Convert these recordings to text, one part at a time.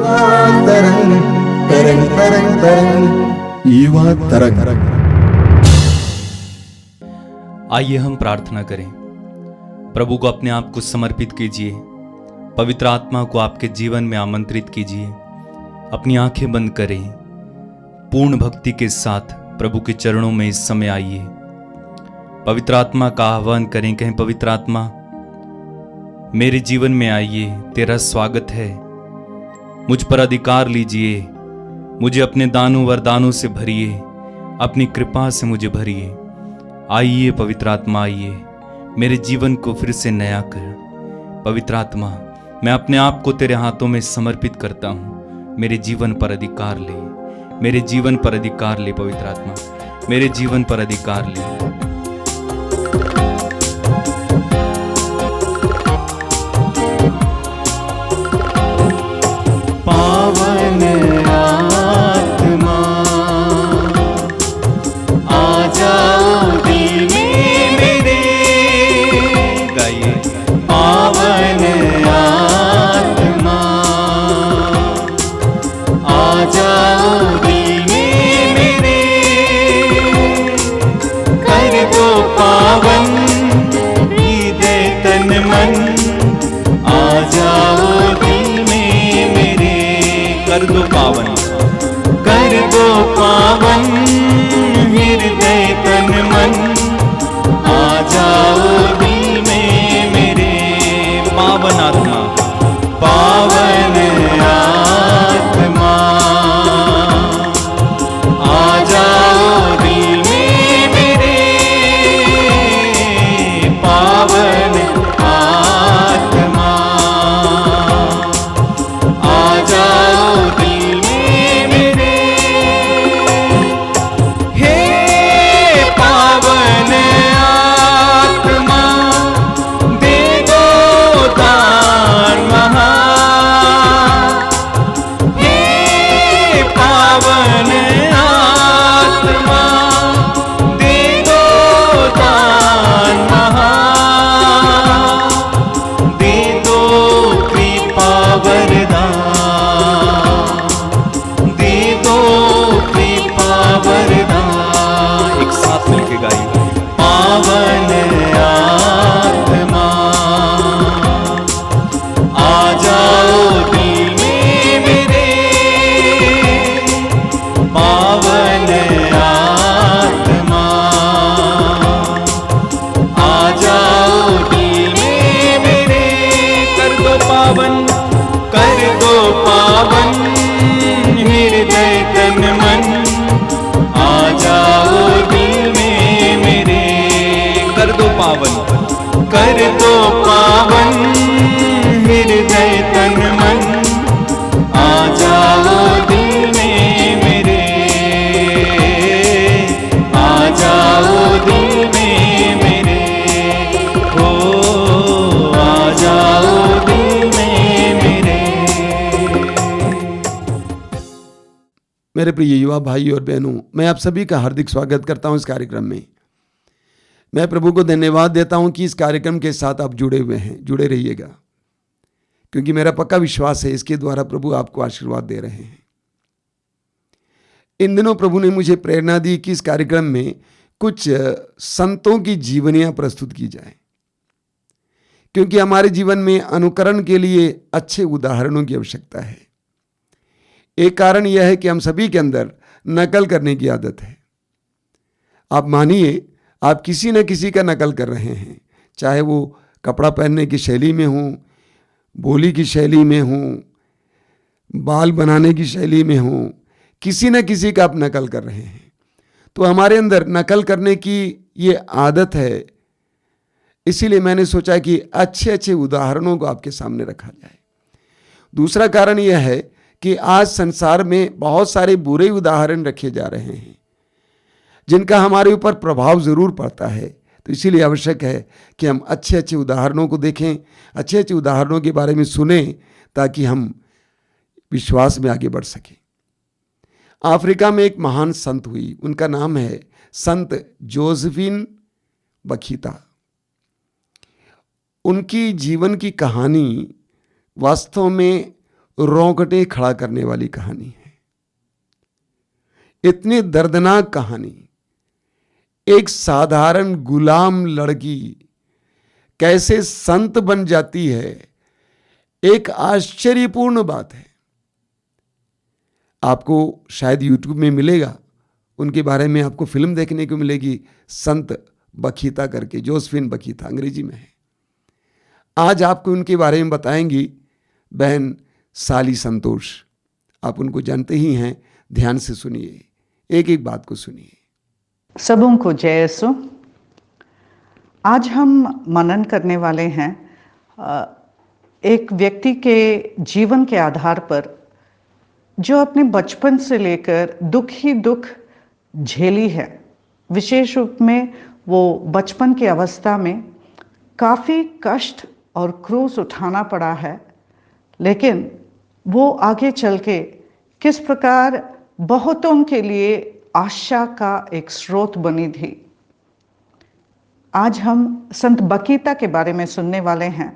तरंग तरंग तरंग तरंग युवा तरंग। आइए हम प्रार्थना करें। प्रभु को अपने आप को समर्पित कीजिए। पवित्र आत्मा को आपके जीवन में आमंत्रित कीजिए। अपनी आंखें बंद करें। पूर्ण भक्ति के साथ प्रभु के चरणों में इस समय आइए। पवित्र आत्मा का आह्वान करें। कहें, पवित्र आत्मा मेरे जीवन में आइए, तेरा स्वागत है। मुझ पर अधिकार लीजिए। मुझे अपने दानों वरदानों से भरिए। अपनी कृपा से मुझे भरिए। आइए पवित्र आत्मा, आइए मेरे जीवन को फिर से नया कर। पवित्र आत्मा, मैं अपने आप को तेरे हाथों में समर्पित करता हूँ। मेरे जीवन पर अधिकार ले। मेरे जीवन पर अधिकार ले पवित्र आत्मा, मेरे जीवन पर अधिकार ले। पावन आत्मा आ जाओ दिल में मेरे। गाइए। पावन आत्मा आ जाओ दिल में मेरे। कर दो पावन हृदय तन मन। आ जाओ दिल में मेरे। कर दो पावन, कर दो पावन हृदय तन मन। आ जाओ दिल में मेरे। पावन आत्मा, पावन आत्मा आ जाओ दिल में मेरे। पावन आत्मा आ जाओ दिल में मेरे। हे पावन आत्मा दे दो दान महान। हे पावन आत्मा दे दो दान महान। दे दो कृपा वरदान। दे दो कृपा वरदान। एक साथ मिलके गाइए। पावन आत्मा आ जाओ दिल में मेरे। पावन आत्मा आ जाओ दिल में मेरे। कर दो पावन, कर दो पावन हृदय तन मन। आ जाओ दिल में मेरे। कर दो पावन, कर दो पावन हृदय तन मन। आ जाओ दिल में मेरे। आ जाओ दिल में मेरे। हो आ जाओ दिल में मेरे। मेरे प्रिय युवा भाई और बहनों, मैं आप सभी का हार्दिक स्वागत करता हूं इस कार्यक्रम में। मैं प्रभु को धन्यवाद देता हूं कि इस कार्यक्रम के साथ आप जुड़े हुए हैं। जुड़े रहिएगा, क्योंकि मेरा पक्का विश्वास है इसके द्वारा प्रभु आपको आशीर्वाद दे रहे हैं। इन दिनों प्रभु ने मुझे प्रेरणा दी कि इस कार्यक्रम में कुछ संतों की जीवनियां प्रस्तुत की जाए, क्योंकि हमारे जीवन में अनुकरण के लिए अच्छे उदाहरणों की आवश्यकता है। एक कारण यह है कि हम सभी के अंदर नकल करने की आदत है। आप मानिए, आप किसी न किसी का नकल कर रहे हैं, चाहे वो कपड़ा पहनने की शैली में हो, बोली की शैली में हो, बाल बनाने की शैली में हो, किसी न किसी का आप नकल कर रहे हैं। तो हमारे अंदर नकल करने की ये आदत है। इसीलिए मैंने सोचा कि अच्छे अच्छे उदाहरणों को आपके सामने रखा जाए। दूसरा कारण यह है कि आज संसार में बहुत सारे बुरे उदाहरण रखे जा रहे हैं, जिनका हमारे ऊपर प्रभाव जरूर पड़ता है। तो इसीलिए आवश्यक है कि हम अच्छे अच्छे उदाहरणों को देखें, अच्छे अच्छे उदाहरणों के बारे में सुने, ताकि हम विश्वास में आगे बढ़ सकें। अफ्रीका में एक महान संत हुई, उनका नाम है संत जोसेफिन बखीता। उनकी जीवन की कहानी वास्तव में रोंगटे खड़ा करने वाली कहानी है। इतनी दर्दनाक कहानी, एक साधारण गुलाम लड़की कैसे संत बन जाती है, एक आश्चर्यपूर्ण बात है। आपको शायद यूट्यूब में मिलेगा, उनके बारे में आपको फिल्म देखने को मिलेगी, संत बखीता करके, जोसेफिन बखीता अंग्रेजी में है। आज आपको उनके बारे में बताएंगी बहन साली संतोष। आप उनको जानते ही हैं, ध्यान से सुनिए, एक एक बात को सुनिए। सबों को जय यीशु। आज हम मनन करने वाले हैं एक व्यक्ति के जीवन के आधार पर जो अपने बचपन से लेकर दुख ही दुख झेली है। विशेष रूप में वो बचपन की अवस्था में काफ़ी कष्ट और क्रूस उठाना पड़ा है, लेकिन वो आगे चल के किस प्रकार बहुतों के लिए आशा का एक स्रोत बनी थी। आज हम संत बखीता के बारे में सुनने वाले हैं।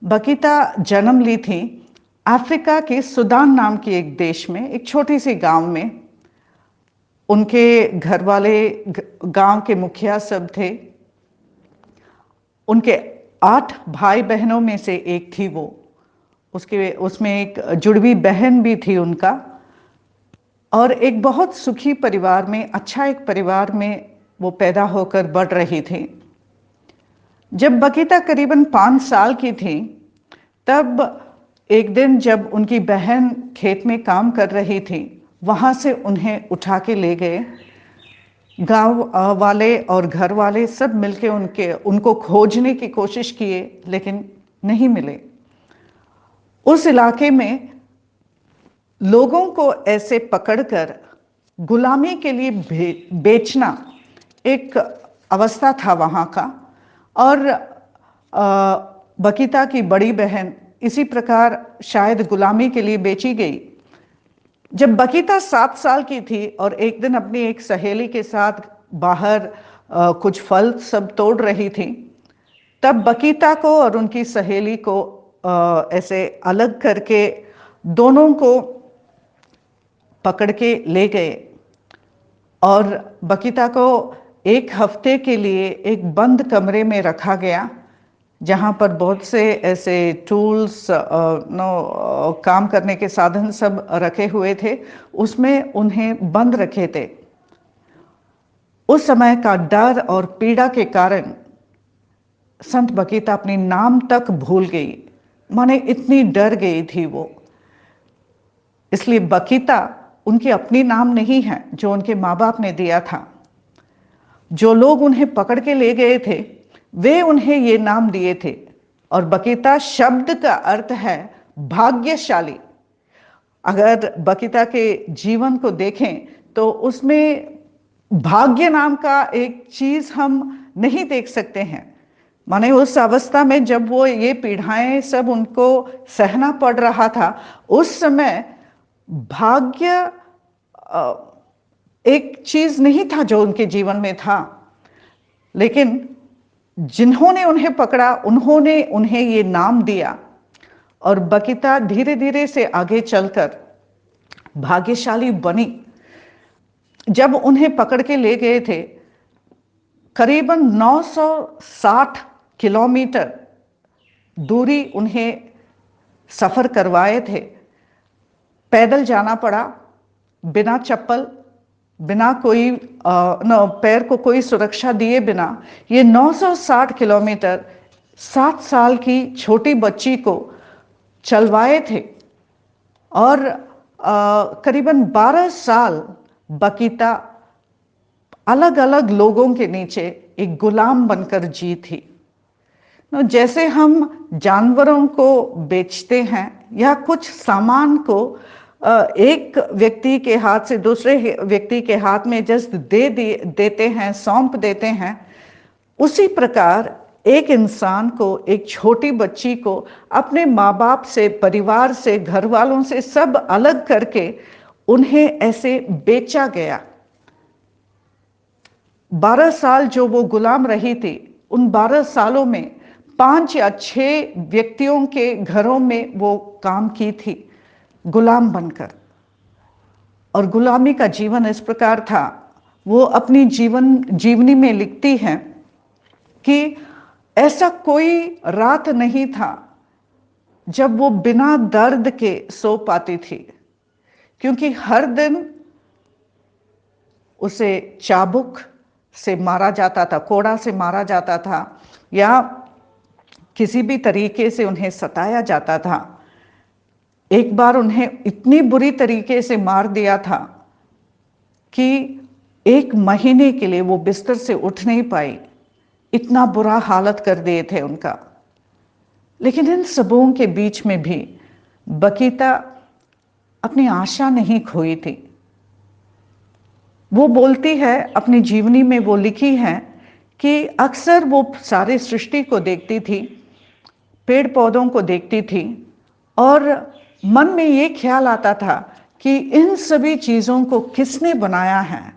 बखीता जन्म ली थी अफ्रीका के सूडान नाम के एक देश में, एक छोटी सी गांव में। उनके घर वाले गांव के मुखिया सब थे। उनके 8 भाई बहनों में से एक थी वो। उसमें एक जुड़वी बहन भी थी उनका, और एक बहुत सुखी परिवार में, अच्छा एक परिवार में वो पैदा होकर बढ़ रही थी। जब बखीता करीबन 5 साल की थी, तब एक दिन जब उनकी बहन खेत में काम कर रही थी, वहाँ से उन्हें उठा के ले गए। गांव वाले और घर वाले सब मिलके उनको खोजने की कोशिश किए, लेकिन नहीं मिले। उस इलाके में लोगों को ऐसे पकड़कर गुलामी के लिए बेचना एक अवस्था था वहाँ का। और बखीता की बड़ी बहन इसी प्रकार शायद गुलामी के लिए बेची गई। जब बखीता 7 साल की थी और एक दिन अपनी एक सहेली के साथ बाहर कुछ फल सब तोड़ रही थी, तब बखीता को और उनकी सहेली को ऐसे अलग करके दोनों को पकड़ के ले गए और बखीता को 1 हफ्ते के लिए एक बंद कमरे में रखा गया, जहाँ पर बहुत से ऐसे टूल्स काम करने के साधन सब रखे हुए थे। उसमें उन्हें बंद रखे थे। उस समय का डर और पीड़ा के कारण संत बखीता अपनी नाम तक भूल गई, माने इतनी डर गई थी वो। इसलिए बखीता उनकी अपनी नाम नहीं है जो उनके माँ बाप ने दिया था। जो लोग उन्हें पकड़ के ले गए थे वे उन्हें ये नाम दिए थे। और बखीता शब्द का अर्थ है भाग्यशाली। अगर बखीता के जीवन को देखें तो उसमें भाग्य नाम का एक चीज हम नहीं देख सकते हैं। माने उस अवस्था में जब वो ये पीड़ाएं सब उनको सहना पड़ रहा था, उस समय भाग्य एक चीज नहीं था जो उनके जीवन में था। लेकिन जिन्होंने उन्हें पकड़ा उन्होंने उन्हें ये नाम दिया और बखीता धीरे धीरे से आगे चलकर भाग्यशाली बनी। जब उन्हें पकड़ के ले गए थे, करीबन 960 किलोमीटर दूरी उन्हें सफर करवाए थे। पैदल जाना पड़ा, बिना चप्पल, बिना कोई पैर को कोई सुरक्षा दिए बिना। ये 960 किलोमीटर 7 साल की छोटी बच्ची को चलवाए थे। और करीबन 12 साल बखीता अलग अलग लोगों के नीचे एक गुलाम बनकर जी थी। जैसे हम जानवरों को बेचते हैं या कुछ सामान को एक व्यक्ति के हाथ से दूसरे व्यक्ति के हाथ में जस्ट देते हैं, सौंप देते हैं, उसी प्रकार एक इंसान को, एक छोटी बच्ची को अपने माँ बाप से, परिवार से, घर वालों से सब अलग करके उन्हें ऐसे बेचा गया। 12 साल जो वो गुलाम रही थी, उन 12 सालों में 5 या 6 व्यक्तियों के घरों में वो काम की थी गुलाम बनकर। और गुलामी का जीवन इस प्रकार था, वो अपनी जीवनी में लिखती हैं कि ऐसा कोई रात नहीं था जब वो बिना दर्द के सो पाती थी, क्योंकि हर दिन उसे चाबुक से मारा जाता था, कोड़ा से मारा जाता था, या किसी भी तरीके से उन्हें सताया जाता था। एक बार उन्हें इतनी बुरी तरीके से मार दिया था कि 1 महीने के लिए वो बिस्तर से उठ नहीं पाई, इतना बुरा हालत कर दिए थे उनका। लेकिन इन सबों के बीच में भी बकीता अपनी आशा नहीं खोई थी। वो बोलती है, अपनी जीवनी में वो लिखी है कि अक्सर वो सारे सृष्टि को देखती थी, पेड़ पौधों को देखती थी, और मन में ये ख्याल आता था कि इन सभी चीज़ों को किसने बनाया है।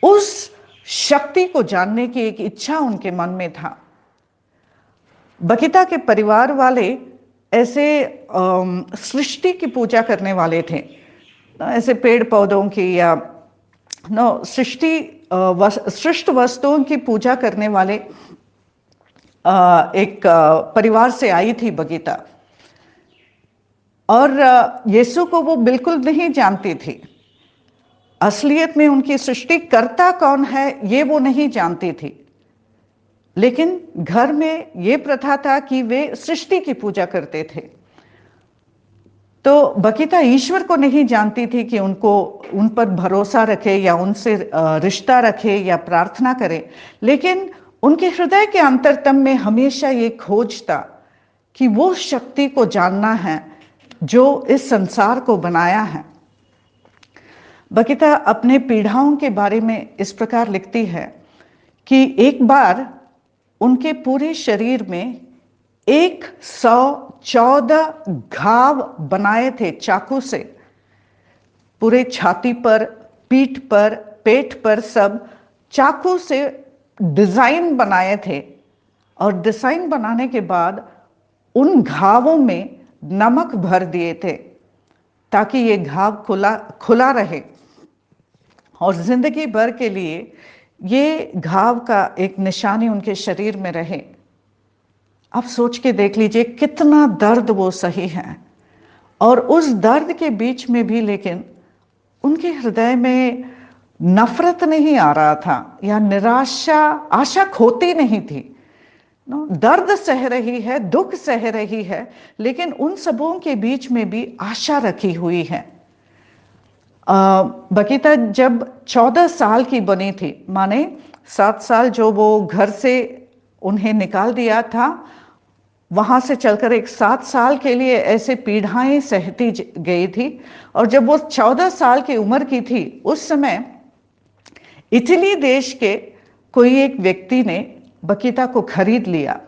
उस शक्ति को जानने की एक इच्छा उनके मन में था। बकीता के परिवार वाले ऐसे सृष्टि की पूजा करने वाले थे, ऐसे पेड़ पौधों की या सृष्ट वस्तुओं की पूजा करने वाले एक परिवार से आई थी बकीता। और यीशु को वो बिल्कुल नहीं जानती थी। असलियत में उनकी सृष्टिकर्ता कौन है ये वो नहीं जानती थी, लेकिन घर में ये प्रथा था कि वे सृष्टि की पूजा करते थे। तो बकीता ईश्वर को नहीं जानती थी कि उन पर भरोसा रखे या उनसे रिश्ता रखे या प्रार्थना करे, लेकिन उनके हृदय के अंतरतम में हमेशा ये खोज था कि वो शक्ति को जानना है जो इस संसार को बनाया है। बकीता अपने पीढ़ाओं के बारे में इस प्रकार लिखती है कि एक बार उनके पूरे शरीर में 114 घाव बनाए थे चाकू से, पूरे छाती पर, पीठ पर, पेट पर, सब चाकू से डिजाइन बनाए थे। और डिजाइन बनाने के बाद उन घावों में नमक भर दिए थे ताकि ये घाव खुला रहे और जिंदगी भर के लिए ये घाव का एक निशानी उनके शरीर में रहे। आप सोच के देख लीजिए कितना दर्द वो सही है, और उस दर्द के बीच में भी लेकिन उनके हृदय में नफरत नहीं आ रहा था या निराशा, आशा खोती नहीं थी। दर्द सह रही है, दुख सह रही है, लेकिन उन सबों के बीच में भी आशा रखी हुई है। बकीता जब 14 साल की बनी थी, माने 7 साल जो वो घर से उन्हें निकाल दिया था, वहां से चलकर एक 7 साल के लिए ऐसे पीड़ाएं सहती गई थी। और जब वो 14 साल की उम्र की थी, उस समय इटली देश के कोई एक व्यक्ति ने बकीता को खरीद लिया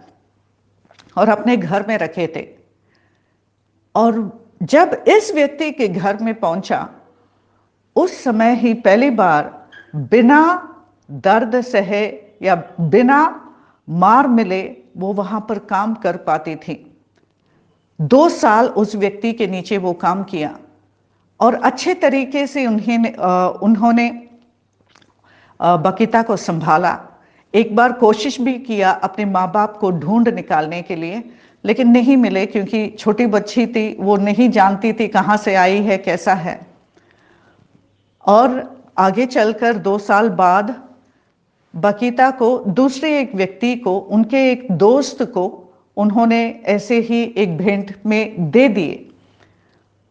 और अपने घर में रखे थे। और जब इस व्यक्ति के घर में पहुंचा, उस समय ही पहली बार बिना दर्द सहे या बिना मार मिले वो वहां पर काम कर पाती थी। 2 साल उस व्यक्ति के नीचे वो काम किया और अच्छे तरीके से उन्होंने बकीता को संभाला। एक बार कोशिश भी किया अपने माँ बाप को ढूंढ निकालने के लिए, लेकिन नहीं मिले, क्योंकि छोटी बच्ची थी, वो नहीं जानती थी कहाँ से आई है, कैसा है। और आगे चलकर 2 साल बाद बकीता को दूसरे एक व्यक्ति को, उनके एक दोस्त को, उन्होंने ऐसे ही एक भेंट में दे दिए।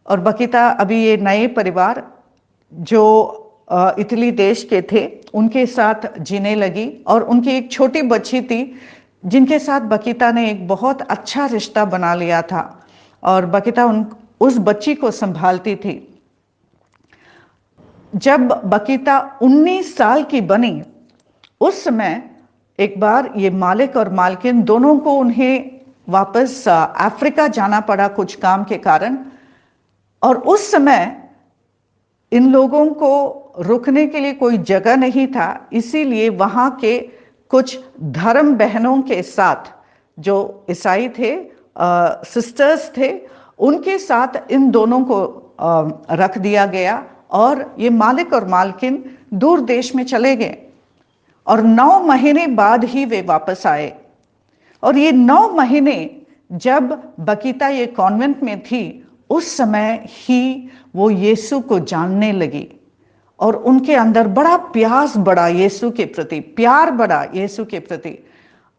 और बकीता अभी ये नए परिवार जो इटली देश के थे उनके साथ जीने लगी, और उनकी एक छोटी बच्ची थी जिनके साथ बकीता ने एक बहुत अच्छा रिश्ता बना लिया था, और बकीता उस बच्ची को संभालती थी। जब बकीता 19 साल की बनी, उस समय एक बार ये मालिक और मालकिन दोनों को उन्हें वापस अफ्रीका जाना पड़ा कुछ काम के कारण। और उस समय इन लोगों को रुकने के लिए कोई जगह नहीं था, इसीलिए वहां के कुछ धर्म बहनों के साथ जो ईसाई थे, सिस्टर्स थे, उनके साथ इन दोनों को रख दिया गया और ये मालिक और मालकिन दूर देश में चले गए और 9 महीने बाद ही वे वापस आए। और ये 9 महीने जब बकीता ये कॉन्वेंट में थी, उस समय ही वो यीशु को जानने लगी और उनके अंदर बड़ा प्यास बढ़ा यीशु के प्रति, प्यार बढ़ा यीशु के प्रति,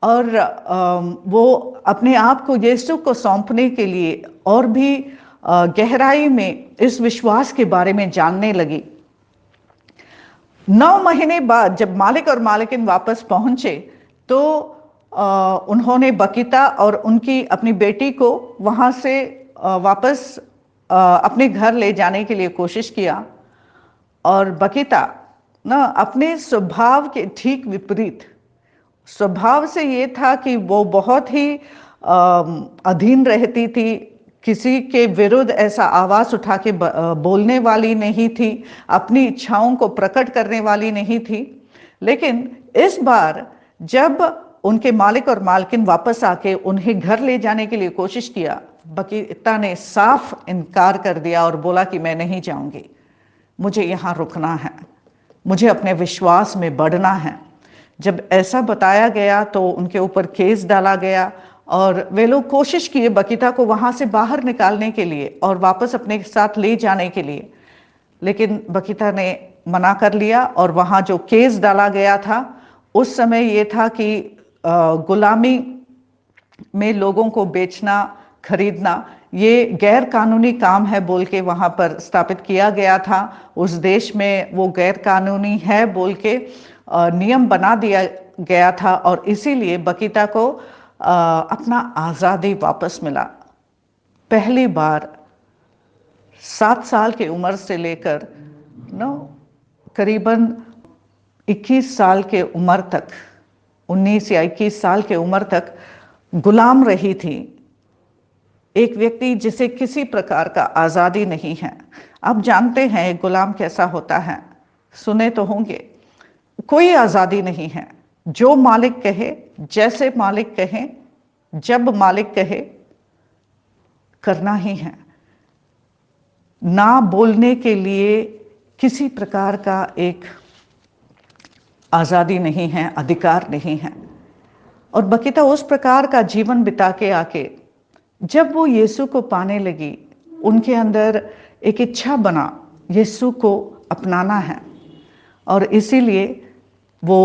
और वो अपने आप को यीशु को सौंपने के लिए और भी गहराई में इस विश्वास के बारे में जानने लगी। 9 महीने बाद जब मालिक और मालिकिन वापस पहुंचे तो उन्होंने बकीता और उनकी अपनी बेटी को वहां से वापस अपने घर ले जाने के लिए कोशिश किया। और बकीता ना अपने स्वभाव के ठीक विपरीत, स्वभाव से ये था कि वो बहुत ही अधीन रहती थी, किसी के विरुद्ध ऐसा आवाज उठा के बोलने वाली नहीं थी, अपनी इच्छाओं को प्रकट करने वाली नहीं थी। लेकिन इस बार जब उनके मालिक और मालकिन वापस आके उन्हें घर ले जाने के लिए कोशिश किया, बकीता ने साफ इनकार कर दिया और बोला कि मैं नहीं जाऊंगी, मुझे यहाँ रुकना है, मुझे अपने विश्वास में बढ़ना है। जब ऐसा बताया गया तो उनके ऊपर केस डाला गया और वे लोग कोशिश किए बकीता को वहां से बाहर निकालने के लिए और वापस अपने साथ ले जाने के लिए, लेकिन बकीता ने मना कर लिया। और वहां जो केस डाला गया था उस समय ये था कि गुलामी में लोगों को बेचना खरीदना ये गैर कानूनी काम है बोल के वहां पर स्थापित किया गया था। उस देश में वो गैर कानूनी है बोल के नियम बना दिया गया था और इसीलिए बकीता को अपना आज़ादी वापस मिला। पहली बार 7 साल की उम्र से लेकर करीबन 21 साल के उम्र तक, 19 या 21 साल के उम्र तक गुलाम रही थी। एक व्यक्ति जिसे किसी प्रकार का आज़ादी नहीं है। आप जानते हैं गुलाम कैसा होता है, सुने तो होंगे। कोई आज़ादी नहीं है, जो मालिक कहे, जैसे मालिक कहे, जब मालिक कहे करना ही है। ना बोलने के लिए किसी प्रकार का एक आज़ादी नहीं है, अधिकार नहीं है। और बकीता उस प्रकार का जीवन बिता के आके जब वो यीशु को पाने लगी, उनके अंदर एक इच्छा बना यीशु को अपनाना है और इसीलिए वो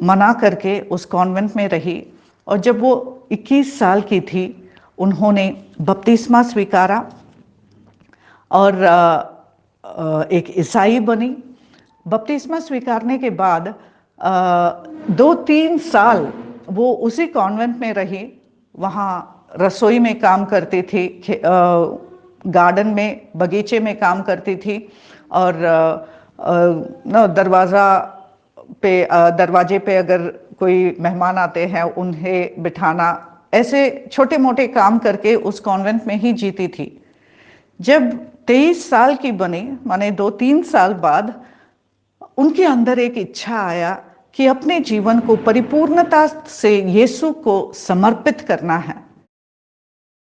मना करके उस कॉन्वेंट में रही। और जब वो 21 साल की थी उन्होंने बपतिस्मा स्वीकारा और एक ईसाई बनी। बपतिस्मा स्वीकारने के बाद 2-3 साल वो उसी कॉन्वेंट में रही। वहाँ रसोई में काम करती थी, गार्डन में, बगीचे में काम करती थी और दरवाजे पे अगर कोई मेहमान आते हैं उन्हें बिठाना, ऐसे छोटे मोटे काम करके उस कॉन्वेंट में ही जीती थी। जब 23 साल की बनी, माने 2-3 साल बाद, उनके अंदर एक इच्छा आया कि अपने जीवन को परिपूर्णता से यीशु को समर्पित करना है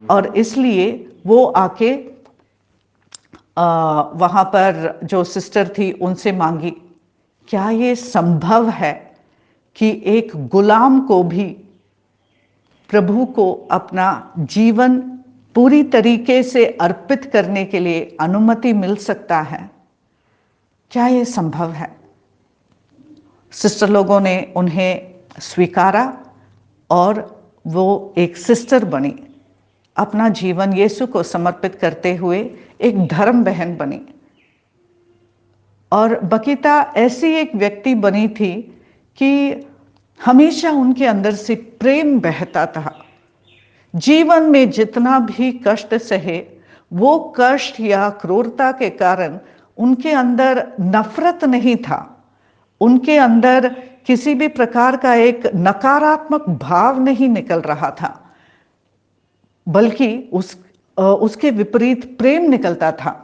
और इसलिए वो आके वहां पर जो सिस्टर थी उनसे मांगी, क्या ये संभव है कि एक गुलाम को भी प्रभु को अपना जीवन पूरी तरीके से अर्पित करने के लिए अनुमति मिल सकता है? क्या ये संभव है? सिस्टर लोगों ने उन्हें स्वीकारा और वो एक सिस्टर बनी, अपना जीवन यीशु को समर्पित करते हुए एक धर्म बहन बनी। और बकीता ऐसी एक व्यक्ति बनी थी कि हमेशा उनके अंदर से प्रेम बहता था। जीवन में जितना भी कष्ट सहे, वो कष्ट या क्रूरता के कारण उनके अंदर नफरत नहीं था, उनके अंदर किसी भी प्रकार का एक नकारात्मक भाव नहीं निकल रहा था, बल्कि उसके विपरीत प्रेम निकलता था।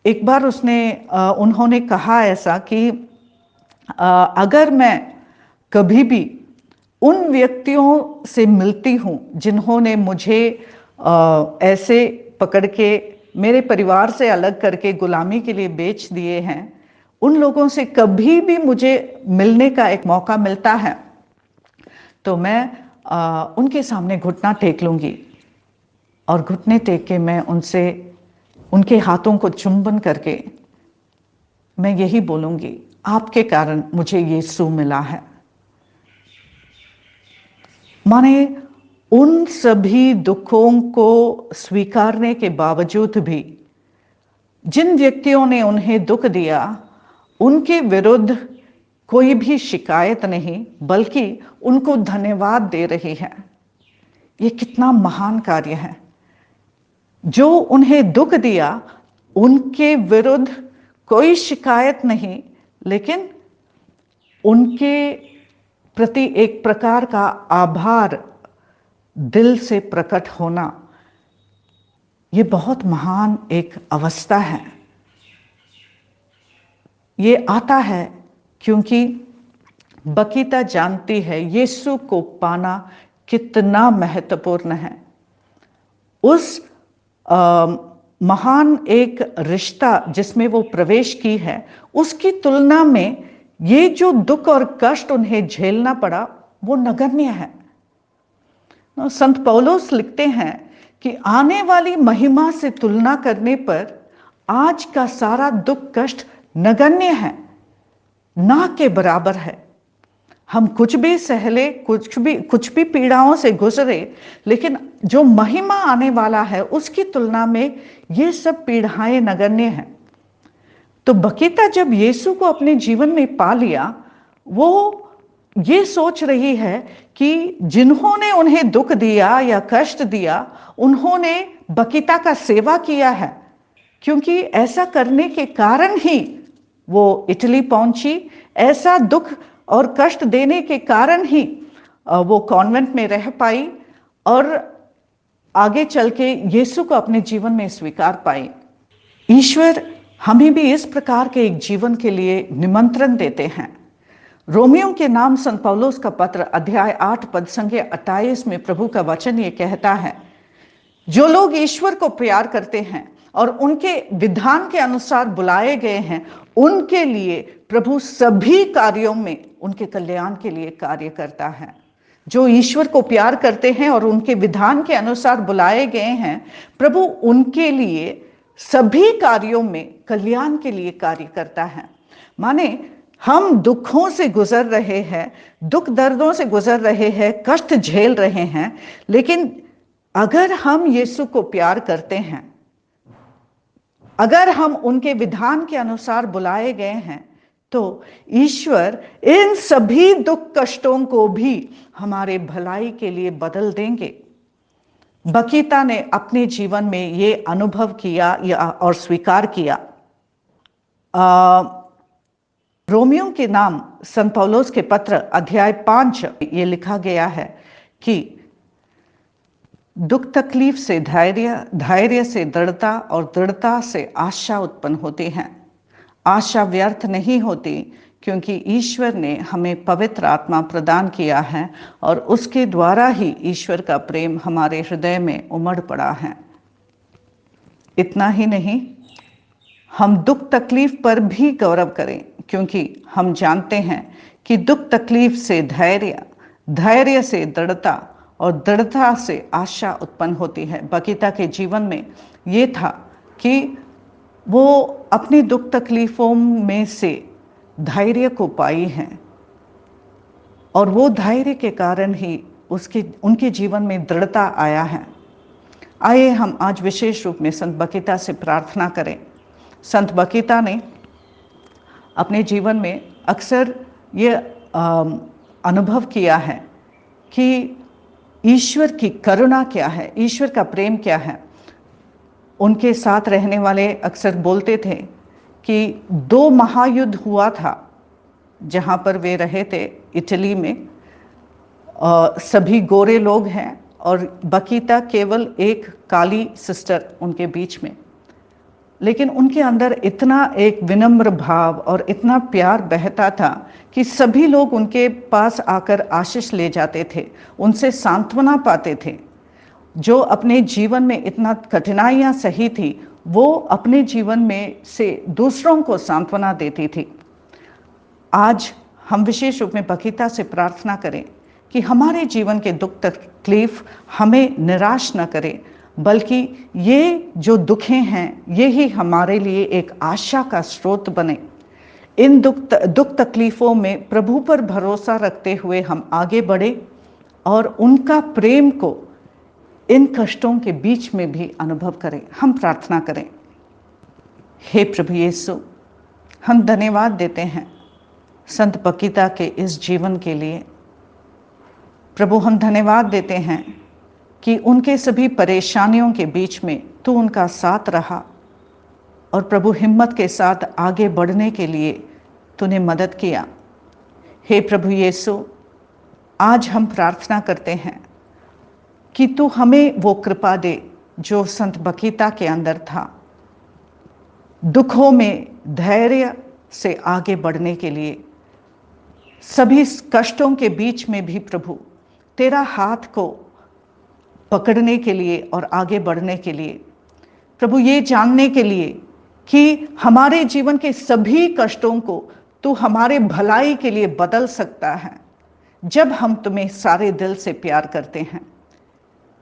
एक बार उन्होंने कहा ऐसा कि अगर मैं कभी भी उन व्यक्तियों से मिलती हूँ जिन्होंने मुझे ऐसे पकड़ के मेरे परिवार से अलग करके गुलामी के लिए बेच दिए हैं, उन लोगों से कभी भी मुझे मिलने का एक मौका मिलता है तो मैं उनके सामने घुटना टेक लूँगी और घुटने टेक के मैं उनसे उनके हाथों को चुंबन करके मैं यही बोलूँगी, आपके कारण मुझे यीशु मिला है। माने उन सभी दुखों को स्वीकारने के बावजूद भी जिन व्यक्तियों ने उन्हें दुख दिया उनके विरुद्ध कोई भी शिकायत नहीं, बल्कि उनको धन्यवाद दे रही है। ये कितना महान कार्य है। जो उन्हें दुख दिया उनके विरुद्ध कोई शिकायत नहीं, लेकिन उनके प्रति एक प्रकार का आभार दिल से प्रकट होना, ये बहुत महान एक अवस्था है। ये आता है क्योंकि बकीता जानती है यीशु को पाना कितना महत्वपूर्ण है। उस महान एक रिश्ता जिसमें वो प्रवेश की है, उसकी तुलना में ये जो दुख और कष्ट उन्हें झेलना पड़ा वो नगण्य है। संत पौलुस लिखते हैं कि आने वाली महिमा से तुलना करने पर आज का सारा दुख कष्ट नगण्य है, ना के बराबर है। हम कुछ भी सहले, कुछ भी पीड़ाओं से गुजरे, लेकिन जो महिमा आने वाला है उसकी तुलना में ये सब पीड़ाएं नगण्य हैं। तो बकीता जब यीशु को अपने जीवन में पा लिया, वो ये सोच रही है कि जिन्होंने उन्हें दुख दिया या कष्ट दिया उन्होंने बकीता का सेवा किया है, क्योंकि ऐसा करने के कारण ही वो इटली पहुंची। ऐसा दुख और कष्ट देने के कारण ही वो कॉन्वेंट में रह पाई और आगे चल के यीशु को अपने जीवन में स्वीकार पाई। ईश्वर हमें भी इस प्रकार के एक जीवन के लिए निमंत्रण देते हैं। रोमियो के नाम संत पौलुस का पत्र अध्याय 8 पद संख्या 28 में प्रभु का वचन ये कहता है, जो लोग ईश्वर को प्यार करते हैं और उनके विधान के अनुसार बुलाए गए हैं, उनके लिए प्रभु सभी कार्यों में उनके कल्याण के लिए कार्य करता है। जो ईश्वर को प्यार करते हैं और उनके विधान के अनुसार बुलाए गए हैं, प्रभु उनके लिए सभी कार्यों में कल्याण के लिए कार्य करता है। माने हम दुखों से गुजर रहे हैं, दुख दर्दों से गुजर रहे हैं, कष्ट झेल रहे हैं, लेकिन अगर हम यीशु को प्यार करते हैं, अगर हम उनके विधान के अनुसार बुलाए गए हैं, तो ईश्वर इन सभी दुख कष्टों को भी हमारे भलाई के लिए बदल देंगे। बकीता ने अपने जीवन में ये अनुभव किया और स्वीकार किया। रोमियो के नाम संत पौलुस के पत्र अध्याय 5 ये लिखा गया है कि दुख तकलीफ से धैर्य, धैर्य से दृढ़ता और दृढ़ता से आशा उत्पन्न होती है। आशा व्यर्थ नहीं होती, क्योंकि ईश्वर ने हमें पवित्र आत्मा प्रदान किया है और उसके द्वारा ही ईश्वर का प्रेम हमारे हृदय में उमड़ पड़ा है। इतना ही नहीं, हम दुख तकलीफ पर भी गौरव करें, क्योंकि हम जानते हैं कि दुख तकलीफ से धैर्य, धैर्य से दृढ़ता और दृढ़ता से आशा उत्पन्न होती है। बकीता के जीवन में ये था कि वो अपनी दुख तकलीफों में से धैर्य को पाई हैं और वो धैर्य के कारण ही उनके जीवन में दृढ़ता आया है। आइए हम आज विशेष रूप में संत बकीता से प्रार्थना करें। संत बकीता ने अपने जीवन में अक्सर ये अनुभव किया है कि ईश्वर की करुणा क्या है, ईश्वर का प्रेम क्या है। उनके साथ रहने वाले अक्सर बोलते थे कि 2 महायुद्ध हुआ था जहाँ पर वे रहे थे इटली में। सभी गोरे लोग हैं और बकीता केवल एक काली सिस्टर उनके बीच में। लेकिन उनके अंदर इतना एक विनम्र भाव और इतना प्यार बहता था कि सभी लोग उनके पास आकर आशीष ले जाते थे, उनसे सांत्वना पाते थे। जो अपने जीवन में इतना कठिनाइयां सही थी, वो अपने जीवन में से दूसरों को सांत्वना देती थी। आज हम विशेष रूप में बकीता से प्रार्थना करें कि हमारे जीवन के दुख तकलीफ हमें निराश न करे, बल्कि ये जो दुखें हैं ये ही हमारे लिए एक आशा का स्रोत बने। इन दुख तकलीफों में प्रभु पर भरोसा रखते हुए हम आगे बढ़े और उनका प्रेम को इन कष्टों के बीच में भी अनुभव करें। हम प्रार्थना करें। हे प्रभु यीशु, हम धन्यवाद देते हैं संत बकीता के इस जीवन के लिए। प्रभु, हम धन्यवाद देते हैं कि उनके सभी परेशानियों के बीच में तू उनका साथ रहा और प्रभु हिम्मत के साथ आगे बढ़ने के लिए तूने मदद किया। हे प्रभु यीशु, आज हम प्रार्थना करते हैं कि तू हमें वो कृपा दे जो संत बकीता के अंदर था, दुखों में धैर्य से आगे बढ़ने के लिए, सभी कष्टों के बीच में भी प्रभु तेरा हाथ को पकड़ने के लिए और आगे बढ़ने के लिए। प्रभु, ये जानने के लिए कि हमारे जीवन के सभी कष्टों को तू हमारे भलाई के लिए बदल सकता है जब हम तुम्हें सारे दिल से प्यार करते हैं।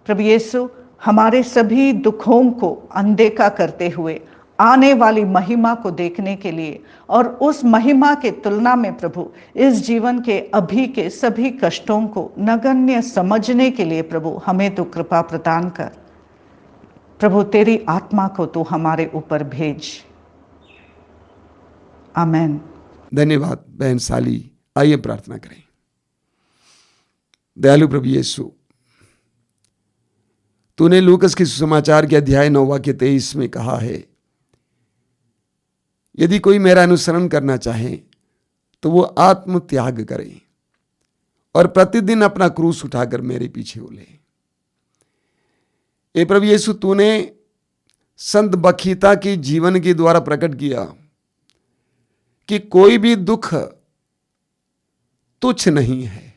प्रभु यीशु, हमारे सभी दुखों को अनदेखा करते हुए आने वाली महिमा को देखने के लिए और उस महिमा के तुलना में प्रभु इस जीवन के अभी के सभी कष्टों को नगण्य समझने के लिए प्रभु हमें तो कृपा प्रदान कर। प्रभु, तेरी आत्मा को तू हमारे ऊपर भेज। आमेन। धन्यवाद बहन साली। आइए प्रार्थना करें। दयालु प्रभु यीशु, तूने लूकस के सुसमाचार के अध्याय 9 वाक्य 23 में कहा है, यदि कोई मेरा अनुसरण करना चाहे तो वो आत्म त्याग करे और प्रतिदिन अपना क्रूस उठाकर मेरे पीछे ले। ए प्रभु यीशु, तूने संत बकीता की जीवन के द्वारा प्रकट किया कि कोई भी दुख तुच्छ नहीं है।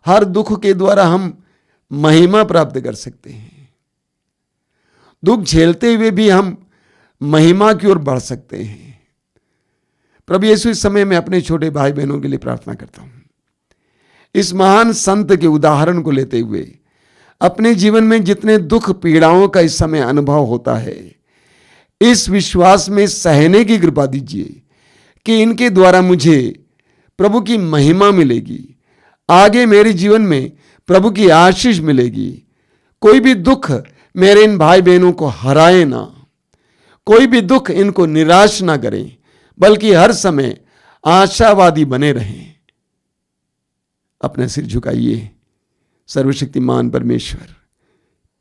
हर दुख के द्वारा हम महिमा प्राप्त कर सकते हैं। दुख झेलते हुए भी हम महिमा की ओर बढ़ सकते हैं। प्रभु यीशु, इस समय मैं अपने छोटे भाई बहनों के लिए प्रार्थना करता हूं। इस महान संत के उदाहरण को लेते हुए अपने जीवन में जितने दुख पीड़ाओं का इस समय अनुभव होता है, इस विश्वास में सहने की कृपा दीजिए कि इनके द्वारा मुझे प्रभु की महिमा मिलेगी, आगे मेरे जीवन में प्रभु की आशीष मिलेगी। कोई भी दुख मेरे इन भाई बहनों को हराए ना, कोई भी दुख इनको निराश ना करें, बल्कि हर समय आशावादी बने रहें। अपना सिर झुकाइए। सर्वशक्तिमान परमेश्वर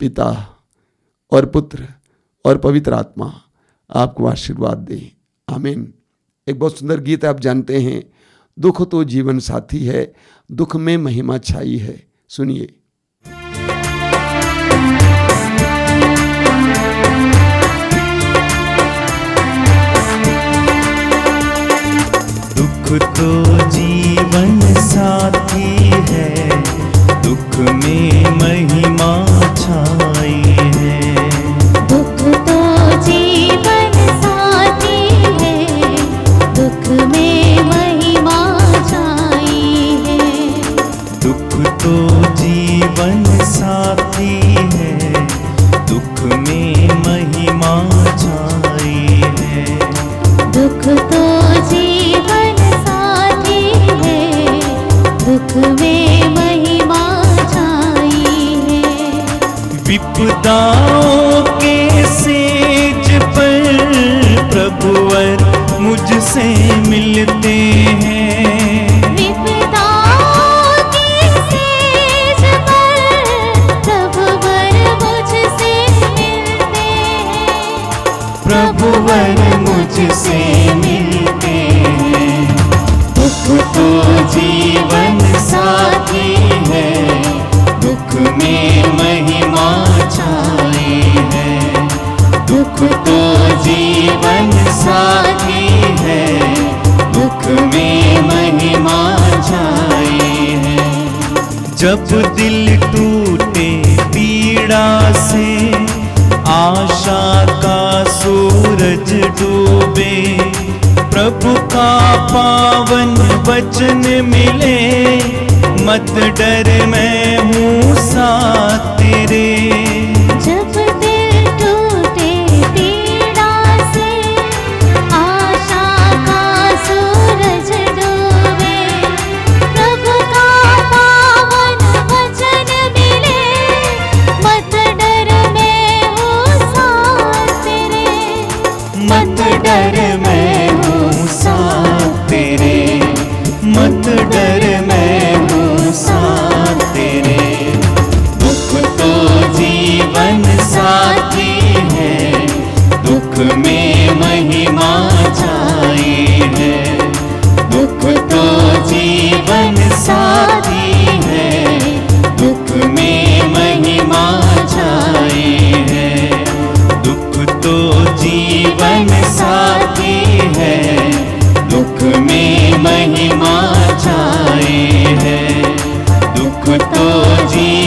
पिता और पुत्र और पवित्र आत्मा आपको आशीर्वाद दे। आमीन। एक बहुत सुंदर गीत आप जानते हैं, दुख तो जीवन साथी है, दुख में महिमा छाई है। सुनिए। दुख तो जीवन साथी है, दुख में महिमा छाई है। दुख तो जीवन साथी है, दुख में महिमा छाई है। दुख तो जीवन साथी है, दुख में महिमा छाई है। दुख तो जीवन साथी है, दुख में महिमा छाई है। विपदाओं के सेज पर प्रभुवर मुझसे मिलते हैं। विपदाओं के सेज पर प्रभुवर मुझसे मिलते हैं। प्रभुवर मुझसे मिलते हैं। दुख तो जीवन साथी है, दुख में महिमा छाई है। दुख दुख तो जीवन साथी है, दुख में महिमा छाई है। जब दिल टूटे पीड़ा से, आशा का सूरज डूबे, प्रभु का पावन वचन मिले, मत डर मैं हूँ साथ तेरे। जब दिल टूटे पीड़ा से, आशा का सूरज डूबे, प्रभु का पावन वचन मिले, मत डर मैं हूँ साथ तेरे। मत डर मैं हूँ साथ तेरे, मत डर मैं हूँ साथ तेरे। दुख तो जीवन साथी है, दुख में महिमा छाई है। दुख तो जीवन साथी है, दुख में महिमा छाई है। दुख तो जीवन साथी है, दुख में महिमा छाई है। दुख तो जीवन